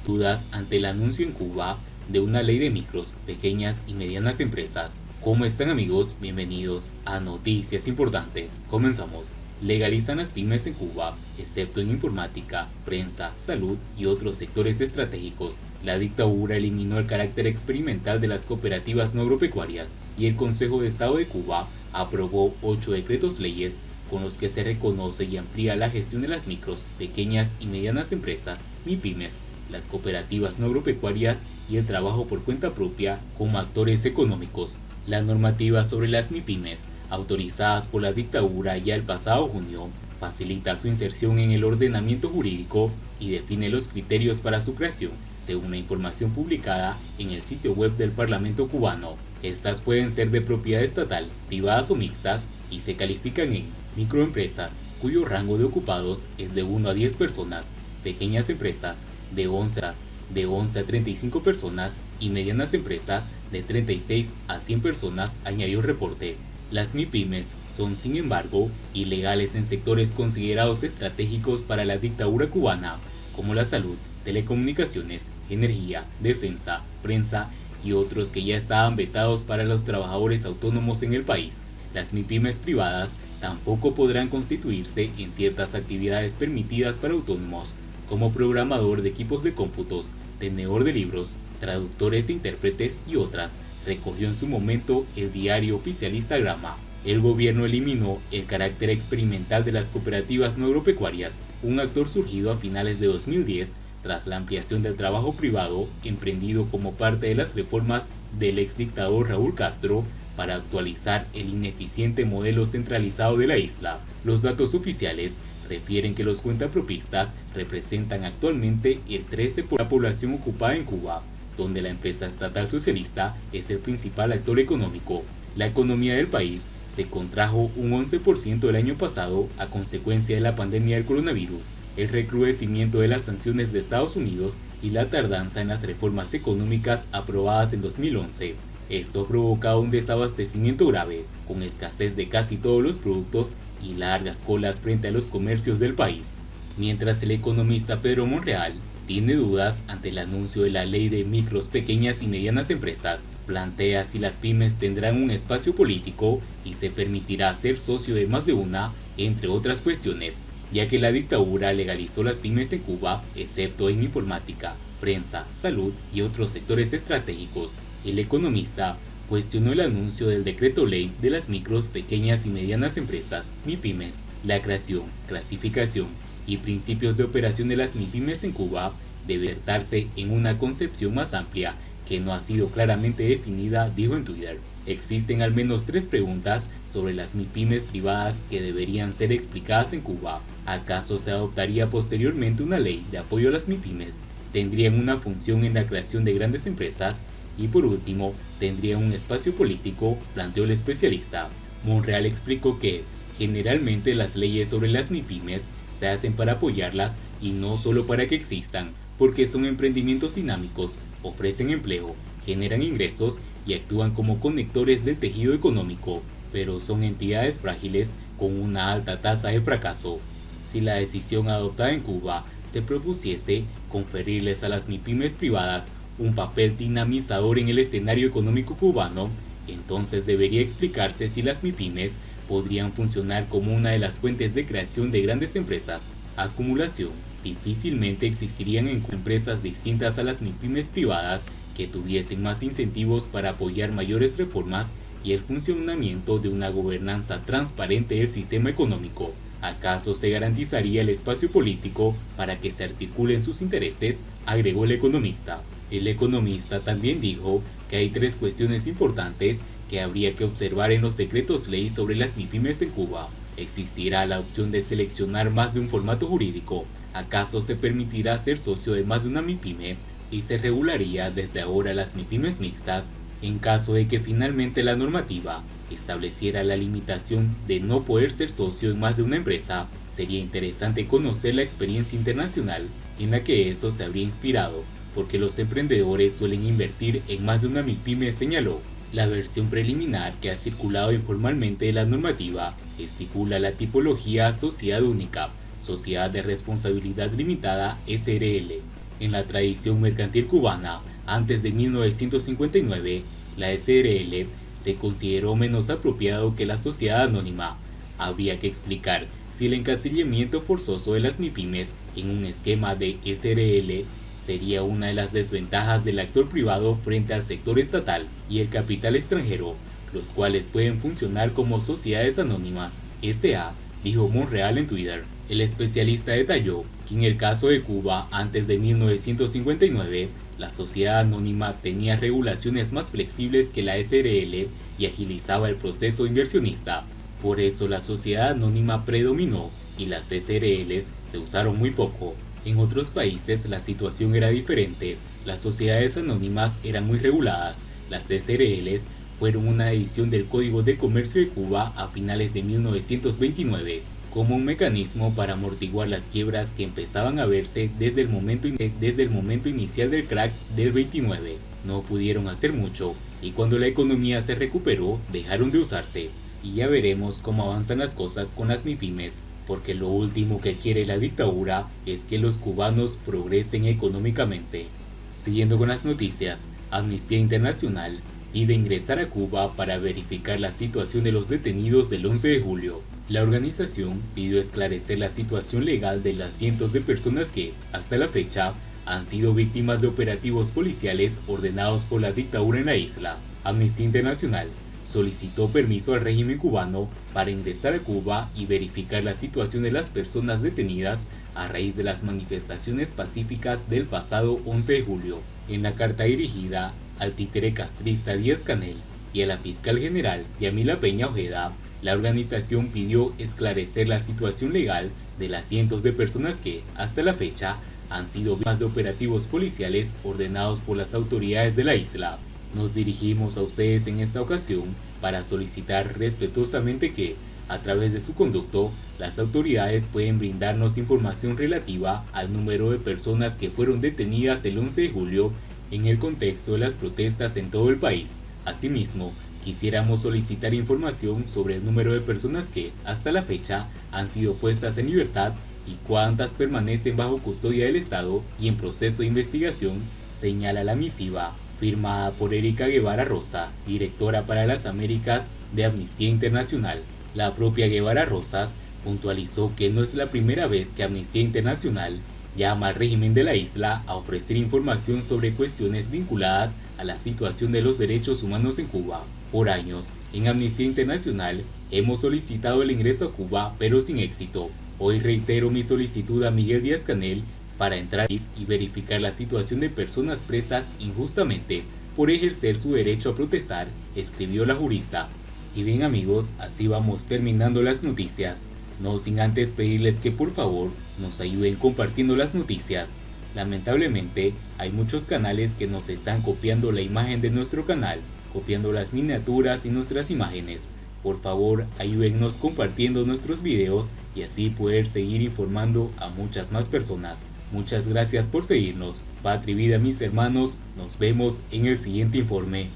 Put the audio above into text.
dudas ante el anuncio en Cuba de una ley de micros, pequeñas y medianas empresas. ¿Cómo están, amigos? Bienvenidos a Noticias Importantes. Comenzamos. Legalizan las pymes en Cuba, excepto en informática, prensa, salud y otros sectores estratégicos. La dictadura eliminó el carácter experimental de las cooperativas no agropecuarias y el Consejo de Estado de Cuba aprobó 8 decretos leyes con los que se reconoce y amplía la gestión de las micros, pequeñas y medianas empresas, MIPYMES, las cooperativas no agropecuarias y el trabajo por cuenta propia como actores económicos. La normativa sobre las MIPYMES, autorizadas por la dictadura ya el pasado junio, facilita su inserción en el ordenamiento jurídico y define los criterios para su creación, según la información publicada en el sitio web del Parlamento cubano. Estas pueden ser de propiedad estatal, privadas o mixtas y se califican en microempresas, cuyo rango de ocupados es de 1 a 10 personas, pequeñas empresas de 11 a 35 personas y medianas empresas de 36 a 100 personas, añadió el reporte. Las MIPYMES son, sin embargo, ilegales en sectores considerados estratégicos para la dictadura cubana, como la salud, telecomunicaciones, energía, defensa, prensa y otros que ya estaban vetados para los trabajadores autónomos en el país. Las MIPYMES privadas tampoco podrán constituirse en ciertas actividades permitidas para autónomos, como programador de equipos de cómputos, tenedor de libros, traductores e intérpretes y otras, recogió en su momento el diario oficialista Grama. El gobierno eliminó el carácter experimental de las cooperativas no agropecuarias, un actor surgido a finales de 2010 tras la ampliación del trabajo privado emprendido como parte de las reformas del exdictador Raúl Castro para actualizar el ineficiente modelo centralizado de la isla. Los datos oficiales refieren que los cuentapropistas representan actualmente el 13% de la población ocupada en Cuba, donde la empresa estatal socialista es el principal actor económico. La economía del país se contrajo un 11% el año pasado a consecuencia de la pandemia del coronavirus, el recrudecimiento de las sanciones de Estados Unidos y la tardanza en las reformas económicas aprobadas en 2011. Esto ha provocado un desabastecimiento grave, con escasez de casi todos los productos y largas colas frente a los comercios del país. Mientras el economista Pedro Monreal tiene dudas ante el anuncio de la ley de micros, pequeñas y medianas empresas, plantea si las pymes tendrán un espacio político y se permitirá ser socio de más de una, entre otras cuestiones, ya que la dictadura legalizó las pymes en Cuba, excepto en informática, prensa, salud y otros sectores estratégicos. El economista cuestionó el anuncio del decreto ley de las micros, pequeñas y medianas empresas, MIPYMES, la creación, clasificación y principios de operación de las MIPYMES en Cuba debe vertirse en una concepción más amplia que no ha sido claramente definida, dijo en Twitter. Existen al menos 3 preguntas sobre las MIPYMES privadas que deberían ser explicadas en Cuba. ¿Acaso se adoptaría posteriormente una ley de apoyo a las MIPYMES? ¿Tendrían una función en la creación de grandes empresas? Y por último, ¿tendrían un espacio político?, planteó el especialista. Monreal explicó que, generalmente las leyes sobre las MIPYMES se hacen para apoyarlas y no solo para que existan, porque son emprendimientos dinámicos, ofrecen empleo, generan ingresos y actúan como conectores del tejido económico, pero son entidades frágiles con una alta tasa de fracaso. Si la decisión adoptada en Cuba se propusiese conferirles a las MIPYMES privadas un papel dinamizador en el escenario económico cubano, entonces debería explicarse si las MIPYMES podrían funcionar como una de las fuentes de creación de grandes empresas. Acumulación. Difícilmente existirían empresas distintas a las MIPYMES privadas que tuviesen más incentivos para apoyar mayores reformas y el funcionamiento de una gobernanza transparente del sistema económico. ¿Acaso se garantizaría el espacio político para que se articulen sus intereses?, agregó el economista. El economista también dijo que hay 3 cuestiones importantes que habría que observar en los decretos ley sobre las MIPYMES en Cuba. ¿Existirá la opción de seleccionar más de un formato jurídico? ¿Acaso se permitirá ser socio de más de una MIPYME? ¿Y se regularía desde ahora las MIPYMES mixtas? En caso de que finalmente la normativa estableciera la limitación de no poder ser socio en más de una empresa, sería interesante conocer la experiencia internacional en la que eso se habría inspirado, porque los emprendedores suelen invertir en más de una MIPYME, señaló. La versión preliminar que ha circulado informalmente de la normativa estipula la tipología sociedad única, sociedad de responsabilidad limitada SRL. En la tradición mercantil cubana, antes de 1959, la SRL se consideró menos apropiado que la sociedad anónima. Habría que explicar si el encasillamiento forzoso de las MIPYMES en un esquema de SRL sería una de las desventajas del actor privado frente al sector estatal y el capital extranjero, los cuales pueden funcionar como sociedades anónimas, S.A., dijo Monreal en Twitter. El especialista detalló que en el caso de Cuba, antes de 1959, la sociedad anónima tenía regulaciones más flexibles que la SRL y agilizaba el proceso inversionista. Por eso la sociedad anónima predominó y las SRLs se usaron muy poco. En otros países la situación era diferente. Las sociedades anónimas eran muy reguladas. Las SRLs fueron una edición del Código de Comercio de Cuba a finales de 1929, como un mecanismo para amortiguar las quiebras que empezaban a verse desde el momento inicial del crack del 29. No pudieron hacer mucho, y cuando la economía se recuperó, dejaron de usarse. Y ya veremos cómo avanzan las cosas con las MIPYMES, porque lo último que quiere la dictadura es que los cubanos progresen económicamente. Siguiendo con las noticias, Amnistía Internacional pide ingresar a Cuba para verificar la situación de los detenidos del 11 de julio. La organización pidió esclarecer la situación legal de las cientos de personas que, hasta la fecha, han sido víctimas de operativos policiales ordenados por la dictadura en la isla. Amnistía Internacional solicitó permiso al régimen cubano para ingresar a Cuba y verificar la situación de las personas detenidas a raíz de las manifestaciones pacíficas del pasado 11 de julio. En la carta dirigida al títere castrista Díaz-Canel y a la fiscal general Yamila Peña Ojeda, la organización pidió esclarecer la situación legal de las cientos de personas que, hasta la fecha, han sido víctimas de operativos policiales ordenados por las autoridades de la isla. Nos dirigimos a ustedes en esta ocasión para solicitar respetuosamente que, a través de su conducto, las autoridades pueden brindarnos información relativa al número de personas que fueron detenidas el 11 de julio en el contexto de las protestas en todo el país. Asimismo, quisiéramos solicitar información sobre el número de personas que, hasta la fecha, han sido puestas en libertad y cuántas permanecen bajo custodia del Estado y en proceso de investigación, señala la misiva, firmada por Erika Guevara Rosa, directora para las Américas de Amnistía Internacional. La propia Guevara Rosas puntualizó que no es la primera vez que Amnistía Internacional llama al régimen de la isla a ofrecer información sobre cuestiones vinculadas a la situación de los derechos humanos en Cuba. Por años, en Amnistía Internacional hemos solicitado el ingreso a Cuba, pero sin éxito. Hoy reitero mi solicitud a Miguel Díaz-Canel para entrar y verificar la situación de personas presas injustamente por ejercer su derecho a protestar, escribió la jurista. Y bien amigos, así vamos terminando las noticias. No sin antes pedirles que por favor nos ayuden compartiendo las noticias. Lamentablemente hay muchos canales que nos están copiando la imagen de nuestro canal, copiando las miniaturas y nuestras imágenes. Por favor, ayúdennos compartiendo nuestros videos y así poder seguir informando a muchas más personas. Muchas gracias por seguirnos. Patria y vida mis hermanos, nos vemos en el siguiente informe.